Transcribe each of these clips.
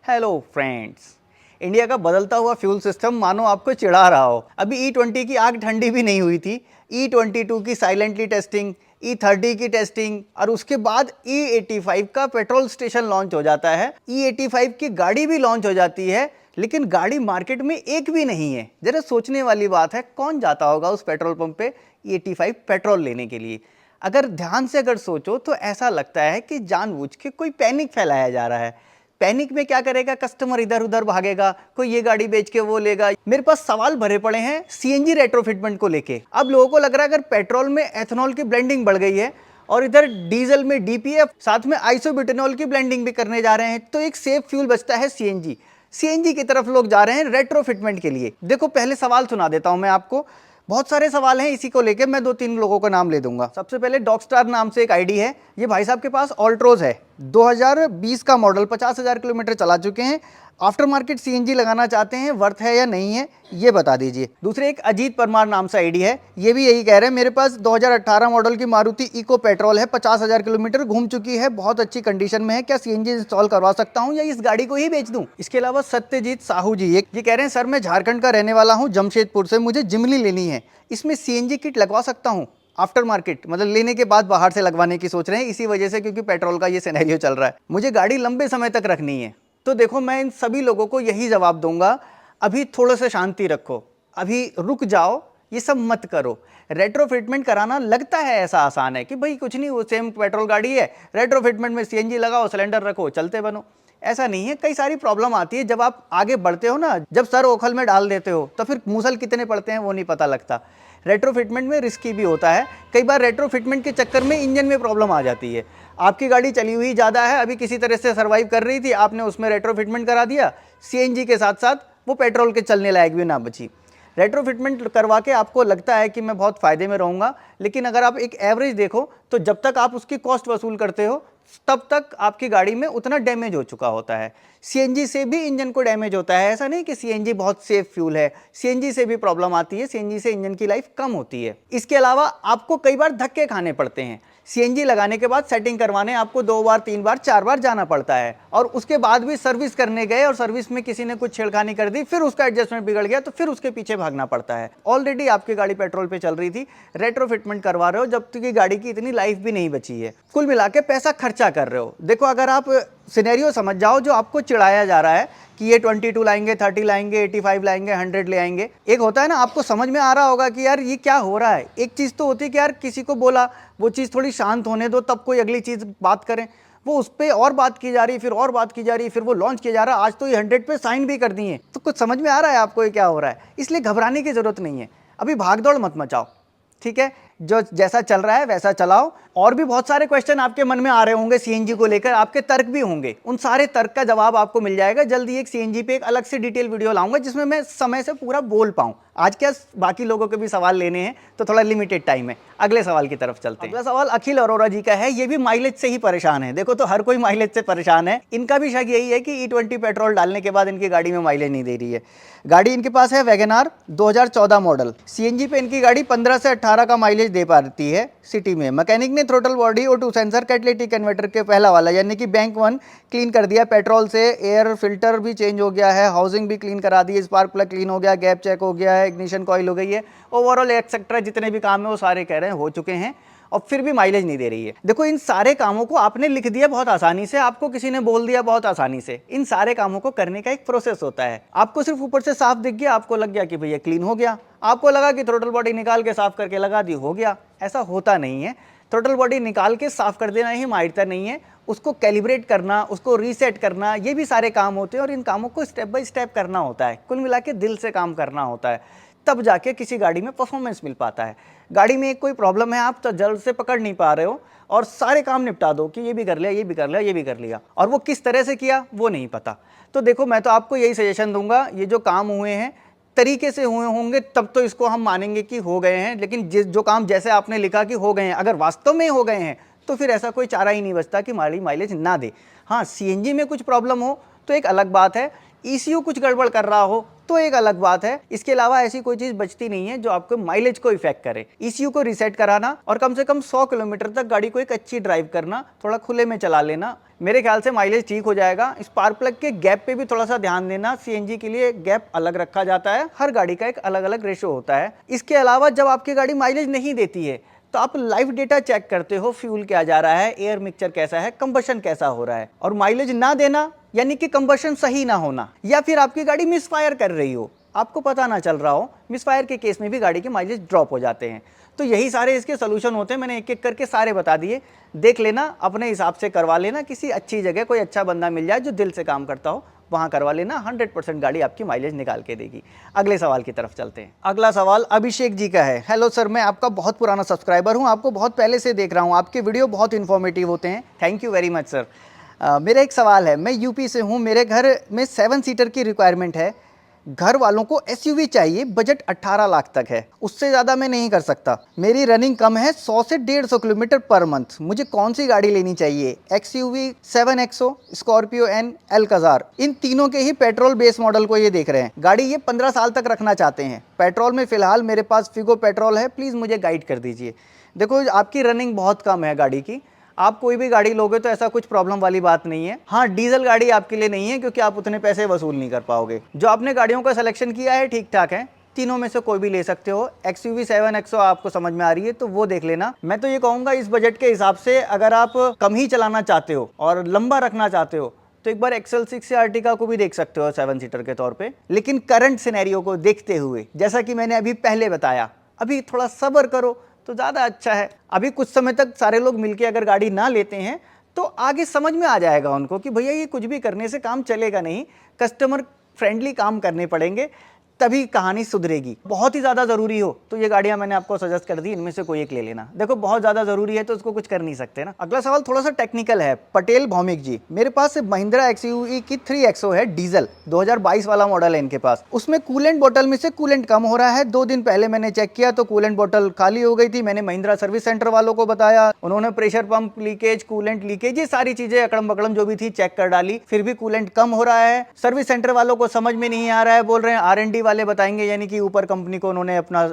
Hello friends. India का बदलता हुआ फ्यूल सिस्टम मानो आपको चिढ़ा रहा हो। अभी E20 की आग ठंडी भी नहीं हुई थी, E22 की साइलेंटली टेस्टिंग, E30 की टेस्टिंग और उसके बाद E85 का पेट्रोल स्टेशन लॉन्च हो जाता है। E85 की गाड़ी भी लॉन्च हो जाती है, लेकिन गाड़ी मार्केट में एक भी नहीं है। जरा सोचने वाली बात है, कौन जाता होगा उस पेट्रोल पंप पे E85 पेट्रोल लेने के लिए। अगर ध्यान से अगर सोचो तो ऐसा लगता है कि जानबूझ के कोई पैनिक फैलाया जा रहा है। पैनिक में क्या करेगा, कस्टमर इधर उधर भागेगा, कोई ये गाड़ी बेच के वो लेगा। मेरे पास सवाल भरे पड़े हैं सीएनजी रेट्रोफिटमेंट को लेके। अब लोगों को लग रहा है अगर पेट्रोल में एथेनॉल की ब्लेंडिंग बढ़ गई है और इधर डीजल में डीपीएफ साथ में आइसोब्यूटेनॉल की ब्लेंडिंग भी करने जा रहे हैं, तो एक सेफ फ्यूल बचता है सीएनजी। सीएनजी की तरफ लोग जा रहे हैं रेट्रोफिटमेंट के लिए। देखो पहले सवाल सुना देता हूं मैं आपको, बहुत सारे सवाल हैं इसी को लेके, मैं 2-3 लोगों का नाम ले दूंगा। सबसे पहले डॉगस्टार नाम से एक आईडी है, ये भाई साहब के पास ऑल्ट्रोज है, 2020 का मॉडल, 50,000 किलोमीटर चला चुके हैं। आफ्टर मार्केट सीएनजी लगाना चाहते हैं, वर्थ है या नहीं है ये बता दीजिए। दूसरे एक अजीत परमार नाम से आईडी है, ये भी यही कह रहे हैं मेरे पास 2018 मॉडल की मारुति इको पेट्रोल है, 50,000 किलोमीटर घूम चुकी है, बहुत अच्छी कंडीशन में है, क्या सीएनजी इंस्टॉल करवा सकता हूँ या इस गाड़ी को ही बेच दूं। इसके अलावा सत्यजीत साहू जी ये कह रहे हैं सर मैं झारखंड का रहने वाला हूँ, जमशेदपुर से, मुझे जिमनी लेनी है, इसमें सीएनजी किट लगवा सकता हूँ। आफ्टर मार्केट मतलब लेने के बाद बाहर से लगवाने की सोच रहे हैं, इसी वजह से क्योंकि पेट्रोल का ये सिनेरियो चल रहा है। मुझे गाड़ी लंबे समय तक रखनी है। तो देखो मैं इन सभी लोगों को यही जवाब दूंगा, अभी थोड़ा सा शांति रखो, अभी रुक जाओ, ये सब मत करो। रेट्रोफिटमेंट कराना लगता है ऐसा आसान है कि भाई कुछ नहीं, वो सेम पेट्रोल गाड़ी है, रेट्रोफिटमेंट में सीएनजी लगाओ, सिलेंडर रखो, चलते बनो। ऐसा नहीं है, कई सारी प्रॉब्लम आती है जब आप आगे बढ़ते हो ना, जब सर ओखल में डाल देते हो तो फिर मूसल कितने पड़ते हैं वो नहीं पता लगता। रेट्रोफिटमेंट में रिस्की भी होता है, कई बार रेट्रोफिटमेंट के चक्कर में इंजन में प्रॉब्लम आ जाती है। आपकी गाड़ी चली हुई ज़्यादा है, अभी किसी तरह से सर्वाइव कर रही थी, आपने उसमें रेट्रोफिटमेंट करा दिया, सीएनजी के साथ साथ वो पेट्रोल के चलने लायक भी ना बची। रेट्रोफिटमेंट करवा के आपको लगता है कि मैं बहुत फ़ायदे में रहूँगा, लेकिन अगर आप एक एवरेज देखो तो जब तक आप उसकी कॉस्ट वसूल करते हो तब तक आपकी गाड़ी में उतना डैमेज हो चुका होता है। सीएनजी से भी इंजन को डैमेज होता है, ऐसा नहीं कि सीएनजी बहुत सेफ फ्यूल है, सीएनजी से भी प्रॉब्लम आती है, सीएनजी से इंजन की लाइफ कम होती है। इसके अलावा आपको कई बार धक्के खाने पड़ते हैं, सीएनजी लगाने के बाद सेटिंग करवाने आपको 2 बार 3 बार 4 बार जाना पड़ता है, और उसके बाद भी सर्विस करने गए और सर्विस में किसी ने कुछ छेड़खानी कर दी, फिर उसका एडजस्टमेंट बिगड़ गया तो फिर उसके पीछे भागना पड़ता है। ऑलरेडी आपकी गाड़ी पेट्रोल पे चल रही थी, रेट्रोफिटमेंट करवा रहे हो जब तक गाड़ी की इतनी लाइफ भी नहीं बची है, कुल मिला के पैसा खर्चा कर रहे हो। देखो अगर आप सिनेरियो समझ जाओ जो आपको चिढ़ाया जा रहा है कि ये 22 लाएंगे, 30 लाएंगे, 85 लाएंगे, 100 ले आएंगे, एक होता है ना आपको समझ में आ रहा होगा कि यार ये क्या हो रहा है। एक चीज़ तो होती है कि यार किसी को बोला, वो चीज़ थोड़ी शांत होने दो तब कोई अगली चीज़ बात करें, वो उस पर और बात की जा रही, फिर और बात की जा रही, फिर वो लॉन्च किया जा रहा है, आज तो ये 100 पे साइन भी कर दिए। तो कुछ समझ में आ रहा है आपको ये क्या हो रहा है, इसलिए घबराने की जरूरत नहीं है, अभी भागदौड़ मत मचाओ, ठीक है, जो जैसा चल रहा है वैसा चलाओ। और भी बहुत सारे क्वेश्चन आपके मन में आ रहे होंगे सीएनजी को लेकर, आपके तर्क भी होंगे, उन सारे तर्क का जवाब आपको मिल जाएगा जल्दी। एक सीएनजी पे एक अलग से डिटेल वीडियो लाऊंगा जिसमें मैं समय से पूरा बोल पाऊं। आज क्या बाकी लोगों के भी सवाल लेने हैं तो थोड़ा लिमिटेड टाइम है, अगले सवाल की तरफ चलते हैं। अगला सवाल अखिल अरोरा जी का है, ये भी माइलेज से ही परेशान है। देखो तो हर कोई माइलेज से परेशान है, इनका भी शक यही है कि E20 पेट्रोल डालने के बाद इनकी गाड़ी में माइलेज नहीं दे रही है। गाड़ी इनके पास है वैगनार 2014 मॉडल, सीएनजी पे इनकी गाड़ी 15 से 18 का माइलेज दे पाती है सिटी में। मैकेनिक ने throttle body O2 sensor catalytic converter के पहला वाला यानी कि बैंक 1 क्लीन कर दिया पेट्रोल से, एयर फिल्टर भी चेंज हो गया है, हाउसिंग भी क्लीन करा दी, स्पार्क प्लग क्लीन हो गया, गैप चेक हो गया है, इग्निशन कॉइल हो गई है, ओवरऑल एक्सेट्रा जितने भी काम है वो सारे कह रहे हैं हो चुके हैं, और फिर भी माइलेज नहीं दे रही है। देखो इन सारे कामों को आपने लिख दिया बहुत आसानी से, आपको किसी ने बोल दिया बहुत आसानी से, इन सारे कामों को करने का एक प्रोसेस होता है। आपको सिर्फ ऊपर से साफ दिख गया, आपको लग गया कि भैया क्लीन हो गया, आपको लगा कि थ्रोटल बॉडी निकाल के साफ करके लगा दी, हो गया। ऐसा होता नहीं है, थ्रोटल बॉडी निकाल के साफ कर देना ही माइटर नहीं है, उसको कैलिब्रेट करना, उसको रीसेट करना, ये भी सारे काम होते हैं और इन कामों को स्टेप बाय स्टेप करना होता है, कुल मिला के दिल से काम करना होता है, तब जाके किसी गाड़ी में परफॉर्मेंस मिल पाता है। गाड़ी में एक कोई प्रॉब्लम है, आप तो जल्द से पकड़ नहीं पा रहे हो और सारे काम निपटा दो कि ये भी कर लिया, ये भी कर लिया, ये भी कर लिया, और वो किस तरह से किया वो नहीं पता। तो देखो मैं तो आपको यही सजेशन दूंगा, ये जो काम हुए हैं तरीके से हुए होंगे तब तो इसको हम मानेंगे कि हो गए हैं, लेकिन जो काम जैसे आपने लिखा कि हो गए हैं, अगर वास्तव में हो गए हैं तो फिर ऐसा कोई चारा ही नहीं बचता कि माइलेज ना दे। हाँ, सीएनजी में कुछ प्रॉब्लम हो तो एक अलग बात है, ECU कुछ गड़बड़ कर रहा हो तो एक अलग बात है। इसके अलावा ऐसी कोई चीज बचती नहीं है जो आपको माइलेज को इफेक्ट करे। ECU को रीसेट कराना और कम से कम 100 किलोमीटर तक गाड़ी को एक अच्छी ड्राइव करना, थोड़ा खुले में चला लेना, मेरे ख्याल से माइलेज ठीक हो जाएगा। स्पार्क प्लग के गैप पे भी थोड़ा सा ध्यान देना। CNG के लिए गैप अलग रखा जाता है, हर गाड़ी का एक अलग अलग रेशो होता है। इसके अलावा जब आपकी गाड़ी माइलेज नहीं देती है तो आप लाइव डेटा चेक करते हो, फ्यूल क्या जा रहा है, एयर मिक्सचर कैसा है, कंबशन कैसा हो रहा है। और माइलेज ना देना यानी कि कंबशन सही ना होना, या फिर आपकी गाड़ी मिसफायर कर रही हो, आपको पता ना चल रहा हो, मिसफायर के केस में भी गाड़ी के माइलेज ड्रॉप हो जाते हैं। तो यही सारे इसके सोल्यूशन होते हैं। मैंने एक एक करके सारे बता दिए, देख लेना, अपने हिसाब से करवा लेना। किसी अच्छी जगह कोई अच्छा बंदा मिल जाए जो दिल से काम करता हो, वहां करवा लेना। 100% गाड़ी आपकी माइलेज निकाल के देगी। अगले सवाल की तरफ चलते हैं। अगला सवाल अभिषेक जी का है। हेलो सर, मैं आपका बहुत पुराना सब्सक्राइबर हूं, आपको बहुत पहले से देख रहा हूं, आपके वीडियो बहुत इन्फॉर्मेटिव होते हैं। Thank you very much sir. मेरा एक सवाल है, मैं यूपी से हूं, मेरे घर में 7 सीटर की रिक्वायरमेंट है। घर वालों को SUV चाहिए, बजट 18 लाख तक है, उससे ज़्यादा मैं नहीं कर सकता। मेरी रनिंग कम है, 100 से 150 किलोमीटर पर मंथ। मुझे कौन सी गाड़ी लेनी चाहिए? XUV 7XO, Scorpio N, Alcazar, इन तीनों के ही पेट्रोल बेस मॉडल को ये देख रहे हैं। गाड़ी ये 15 साल तक रखना चाहते हैं। पेट्रोल में फ़िलहाल मेरे पास फिगो पेट्रोल है, प्लीज़ मुझे गाइड कर दीजिए। देखो, आपकी रनिंग बहुत कम है गाड़ी की, आप कोई भी गाड़ी लोगे तो ऐसा कुछ प्रॉब्लम वाली बात नहीं है। हाँ, डीजल गाड़ी आपके लिए नहीं है क्योंकि आप उतने पैसे वसूल नहीं कर पाओगे। जो आपने गाड़ियों का सिलेक्शन किया है ठीक ठाक है, तीनों में से कोई भी ले सकते हो। XUV 7XO आपको समझ में आ रही है तो वो देख लेना। मैं तो ये कहूँगा इस बजट के हिसाब से अगर आप कम ही चलाना चाहते हो और लंबा रखना चाहते हो तो एक बार XL6 या अर्टिगा को भी देख सकते हो 7 सीटर के तौर पे। लेकिन करंट सिनेरियो को देखते हुए, जैसा कि मैंने अभी पहले बताया, अभी थोड़ा सब्र करो तो ज़्यादा अच्छा है। अभी कुछ समय तक सारे लोग मिलके अगर गाड़ी ना लेते हैं तो आगे समझ में आ जाएगा उनको कि भैया ये कुछ भी करने से काम चलेगा नहीं, कस्टमर फ्रेंडली काम करने पड़ेंगे, तभी कहानी सुधरेगी। बहुत ही ज़्यादा ज़रूरी हो तो ये गाड़ियाँ मैंने आपको सजेस्ट कर दी, इनमें से कोई एक ले लेना। देखो, बहुत ज़्यादा ज़रूरी है तो उसको कुछ कर नहीं सकते ना। अगला सवाल थोड़ा सा टेक्निकल है। पटेल भौमिक जी, मेरे पास महिंद्रा XUV की 3XO है, डीजल 2022 वाला मॉडल है इनके पास। उसमें कूलेंट बोतल में से कूलेंट कम हो रहा है। 2 दिन पहले मैंने चेक किया तो कूलेंट बोतल खाली हो गई थी। मैंने महिंद्रा सर्विस सेंटर वालों को बताया, उन्होंने pressure pump leakage, coolant leakage, ये सारी चीज़ें अकड़म बकड़म जो भी थी चेक कर डाली, फिर भी कूलेंट कम हो रहा है। सर्विस सेंटर वालों को समझ में नहीं आ रहा है, बोल रहे हैं R&D वाले बताएंगे, यानी कि ऊपर कंपनी को उन्होंने अपना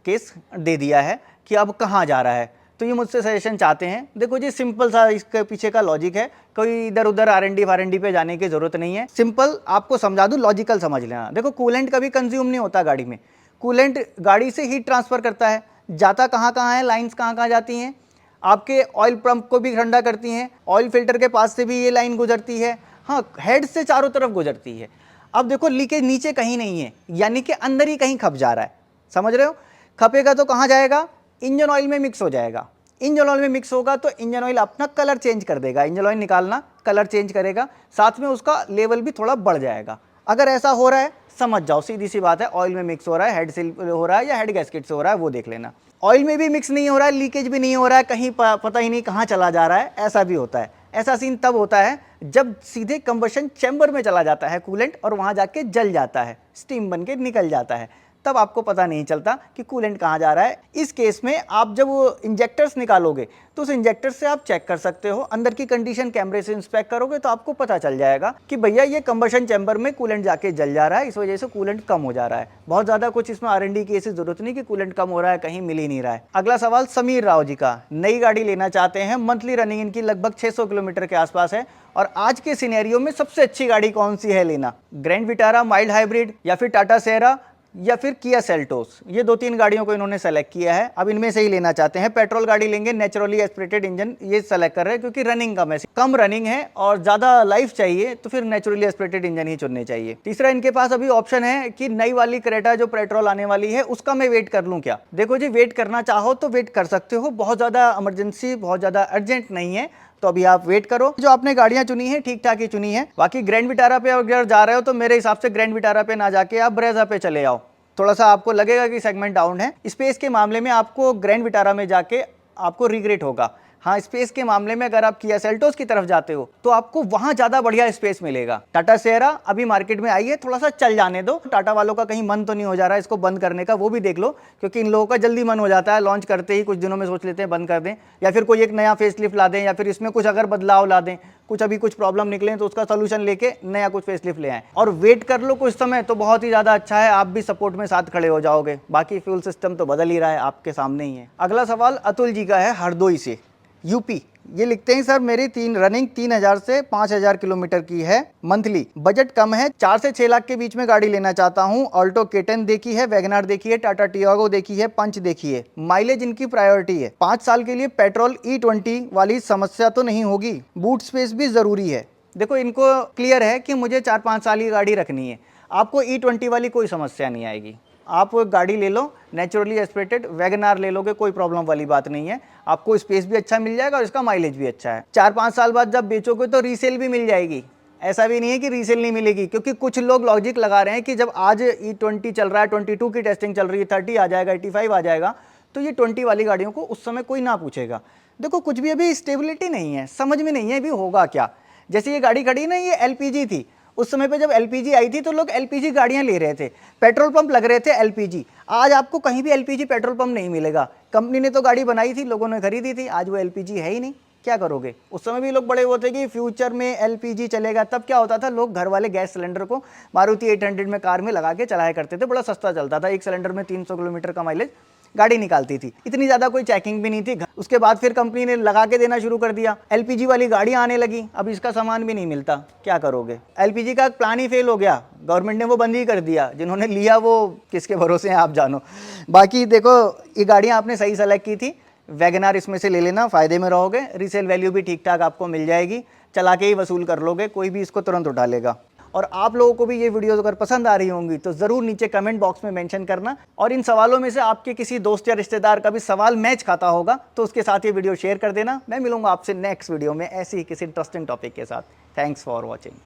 केस दे दिया है कि अब कहाँ जा रहा है। तो ये मुझसे सजेशन चाहते हैं। देखो जी, सिंपल सा इसके पीछे का लॉजिक है, कोई इधर उधर R&D पे जाने की जरूरत नहीं है। सिंपल आपको समझा दूं, लॉजिकल समझ लेना। देखो, कूलेंट कभी कंज्यूम नहीं होता गाड़ी में। कूलेंट गाड़ी से हीट ट्रांसफर करता है, जाता कहाँ कहाँ है, लाइन्स कहाँ कहाँ जाती हैं, आपके ऑयल पंप को भी ठंडा करती हैं, ऑयल फिल्टर के पास से भी ये लाइन गुजरती है, हाँ, हेड से चारों तरफ गुजरती है। अब देखो, लीकेज नीचे कहीं नहीं है, यानी कि अंदर ही कहीं खप जा रहा है। समझ रहे हो? खपेगा तो कहाँ जाएगा? इंजन ऑयल में मिक्स हो जाएगा। इंजन ऑयल में मिक्स होगा तो इंजन ऑयल अपना कलर चेंज कर देगा। इंजन ऑयल निकालना, कलर चेंज करेगा, साथ में उसका लेवल भी थोड़ा बढ़ जाएगा। अगर ऐसा हो रहा है, समझ जाओ, सीधी सी बात है, ऑयल में मिक्स हो रहा है, हेड से हो रहा है या हेड गैस्केट से हो रहा है, वो देख लेना। ऑयल में भी मिक्स नहीं हो रहा है, लीकेज भी नहीं हो रहा है, कहीं पता ही नहीं कहाँ चला जा रहा है, ऐसा भी होता है। ऐसा सीन तब होता है जब सीधे कंबशन चैम्बर में चला जाता है कूलेंट और वहाँ जाके जल जाता है, स्टीम बन के निकल जाता है, तब आपको पता नहीं चलता कि कूलेंट कहाँ जा रहा है। इस केस में आप जब वो इंजेक्टर्स निकालोगे तो उस इंजेक्टर से आप चेक कर सकते हो, अंदर की कंडीशन कैमरे से इंस्पेक्ट करोगे तो आपको पता चल जाएगा कि भैया ये कंबशन चैम्बर में कूलेंट जाके जल जा रहा है, इस वजह से कूलेंट कम हो जा रहा है। बहुत ज़्यादा कुछ इसमें R&D की ऐसी जरूरत नहीं कि कूलेंट कम हो रहा है, कहीं मिल ही नहीं रहा है। अगला सवाल समीर राव जी का, नई गाड़ी लेना चाहते हैं, मंथली रनिंग इनकी लगभग 600 किलोमीटर के आसपास है, और आज के सिनेरियो में सबसे अच्छी गाड़ी कौन सी है लेना? ग्रैंड विटारा माइल्ड हाइब्रिड, या फिर टाटा सेरा, या फिर किया सेल्टोस। ये 2-3 गाड़ियों को इन्होंने सेलेक्ट किया है। अब इनमें से ही लेना चाहते हैं। पेट्रोल गाड़ी लेंगे, नेचुरली एस्पिरेटेड इंजन ये सेलेक्ट कर रहे हैं क्योंकि रनिंग कम रनिंग है और ज़्यादा लाइफ चाहिए, तो फिर नेचुरली एस्पिरेटेड इंजन ही चुनने चाहिए। तीसरा इनके पास अभी ऑप्शन है कि नई वाली क्रेटा जो पेट्रोल आने वाली है उसका मैं वेट कर लूँ क्या? देखो जी, वेट करना चाहो तो वेट कर सकते हो, बहुत ज़्यादा इमरजेंसी, बहुत ज़्यादा अर्जेंट नहीं है, तो अभी आप वेट करो। जो आपने गाड़ियां चुनी है ठीक ठाक ही चुनी है। बाकी ग्रैंड विटारा पे अगर जा रहे हो तो मेरे हिसाब से ग्रैंड विटारा पे ना जाके आप ब्रेजा पे चले आओ। थोड़ा सा आपको लगेगा कि सेगमेंट डाउन है, स्पेस के मामले में आपको ग्रैंड विटारा में जाके आपको रिग्रेट होगा। हाँ, स्पेस के मामले में अगर आप किया सेल्टोस की तरफ जाते हो तो आपको वहां ज्यादा बढ़िया स्पेस मिलेगा। टाटा सियरा अभी मार्केट में आई है, थोड़ा सा चल जाने दो। टाटा वालों का कहीं मन तो नहीं हो जा रहा है इसको बंद करने का, वो भी देख लो, क्योंकि इन लोगों का जल्दी मन हो जाता है, लॉन्च करते ही कुछ दिनों में सोच लेते हैं बंद कर दें, या फिर कोई एक नया फेसलिफ्ट ला दें, या फिर इसमें कुछ अगर बदलाव ला दें, कुछ अभी कुछ प्रॉब्लम निकले तो उसका सोल्यूशन लेके नया कुछ फेसलिफ्ट ले आए, और वेट कर लो कुछ समय तो बहुत ही ज्यादा अच्छा है, आप भी सपोर्ट में साथ खड़े हो जाओगे। बाकी फ्यूल सिस्टम तो बदल ही रहा है, आपके सामने ही है। अगला सवाल अतुल जी का है हरदोई से, यूपी। ये लिखते हैं सर मेरी रनिंग 3000 से 5000 किलोमीटर की है मंथली, बजट कम है, 4 से 6 लाख के बीच में गाड़ी लेना चाहता हूँ। ऑल्टो K10 देखी है, वैगनार देखी है, टाटा टियागो देखी है, पंच देखी है, माइलेज इनकी प्रायोरिटी है। 5 साल के लिए पेट्रोल E20 वाली समस्या तो नहीं होगी, बूट स्पेस भी जरूरी है। देखो, इनको क्लियर है कि मुझे 4-5 साल की गाड़ी रखनी है, आपको E20 वाली कोई समस्या नहीं आएगी। आप वो गाड़ी ले लो, नेचुरली एस्पिरेटेड वैगनार ले लोगे, कोई प्रॉब्लम वाली बात नहीं है, आपको स्पेस भी अच्छा मिल जाएगा और इसका माइलेज भी अच्छा है। 4-5 साल बाद जब बेचोगे तो रीसेल भी मिल जाएगी, ऐसा भी नहीं है कि रीसेल नहीं मिलेगी, क्योंकि कुछ लोग लॉजिक लगा रहे हैं कि जब आज E20 चल रहा है, 22 की टेस्टिंग चल रही है, 30 आ जाएगा, 85 आ जाएगा, तो ये 20 वाली गाड़ियों को उस समय कोई ना पूछेगा। देखो, कुछ भी अभी स्टेबिलिटी नहीं है, समझ में नहीं है अभी होगा क्या। जैसे ये गाड़ी खड़ी ना, ये LPG थी, उस समय पे जब LPG आई थी तो लोग LPG गाड़ियां ले रहे थे, पेट्रोल पंप लग रहे थे LPG। आज आपको कहीं भी LPG पेट्रोल पंप नहीं मिलेगा, कंपनी ने तो गाड़ी बनाई थी, लोगों ने खरीदी थी, आज वो LPG है ही नहीं, क्या करोगे। उस समय भी लोग बड़े वो थे कि फ्यूचर में LPG चलेगा, तब क्या होता था, लोग घर वाले गैस सिलेंडर को मारुति 800 में कार में लगा के चलाया करते थे, बड़ा सस्ता चलता था, एक सिलेंडर में 300 किलोमीटर का माइलेज गाड़ी निकालती थी, इतनी ज़्यादा कोई चेकिंग भी नहीं थी। उसके बाद फिर कंपनी ने लगा के देना शुरू कर दिया, LPG वाली गाड़ियाँ आने लगी, अब इसका सामान भी नहीं मिलता, क्या करोगे। LPG का प्लान ही फेल हो गया, गवर्नमेंट ने वो बंद ही कर दिया, जिन्होंने लिया वो किसके भरोसे हैं आप जानो। बाकी देखो, ये गाड़ियाँ आपने सही सेलेक्ट की थी, वैगनार इसमें से ले लेना, फ़ायदे में रहोगे, रीसेल वैल्यू भी ठीक ठाक आपको मिल जाएगी, चला के ही वसूल कर लोगे, कोई भी इसको तुरंत उठा लेगा। और आप लोगों को भी ये वीडियोस अगर पसंद आ रही होंगी तो ज़रूर नीचे कमेंट बॉक्स में मेंशन करना, और इन सवालों में से आपके किसी दोस्त या रिश्तेदार का भी सवाल मैच खाता होगा तो उसके साथ ये वीडियो शेयर कर देना। मैं मिलूंगा आपसे नेक्स्ट वीडियो में ऐसे ही किसी इंटरेस्टिंग टॉपिक के साथ। Thanks for watching.